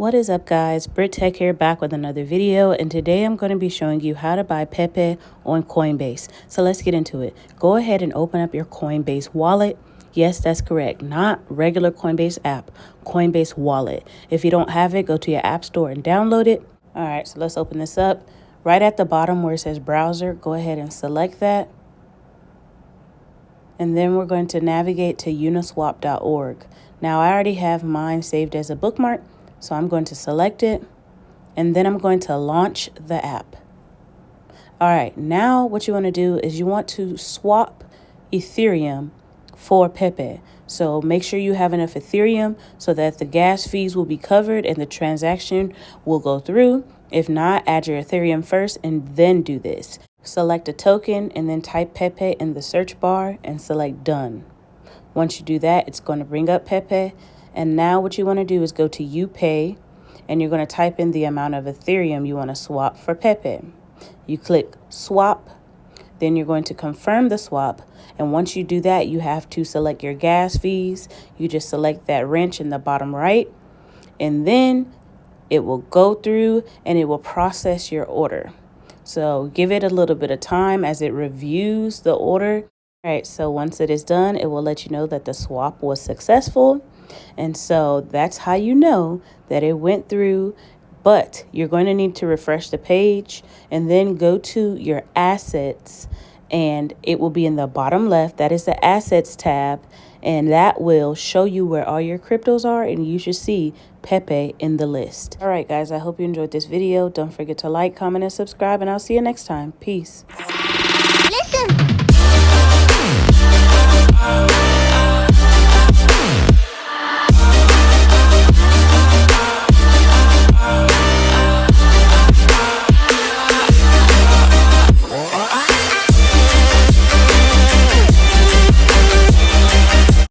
What is up, guys? Brit Tech here, back with another video, and today I'm going to be showing you how to buy Pepe on Coinbase. So let's get into it. Go ahead and open up your Coinbase wallet. Yes, that's correct. Not regular Coinbase app, Coinbase wallet. If you don't have it, go to your app store and download it. All right, so let's open this up. Right at the bottom where it says browser, go ahead and select that. And then we're going to navigate to uniswap.org. Now, I already have mine saved as a bookmark, so I'm going to select it, and then I'm going to launch the app. All right, now what you want to do is you want to swap Ethereum for Pepe. So make sure you have enough Ethereum so that the gas fees will be covered and the transaction will go through. If not, add your Ethereum first and then do this. Select a token and then type Pepe in the search bar and select done. Once you do that, it's going to bring up Pepe. And now what you want to do is go to UPay, and you're going to type in the amount of Ethereum you want to swap for Pepe. You click swap, then you're going to confirm the swap. And once you do that, you have to select your gas fees. You just select that wrench in the bottom right, and then it will go through and it will process your order. So give it a little bit of time as it reviews the order. All right, so once it is done, it will let you know that the swap was successful. And so that's how you know that it went through. But you're going to need to refresh the page and then go to your assets, and it will be in the bottom left. That is the assets tab, and that will show you where all your cryptos are, and you should see Pepe in the list. All right, guys, I hope you enjoyed this video. Don't forget to like, comment, and subscribe, and I'll see you next time. Peace. Listen.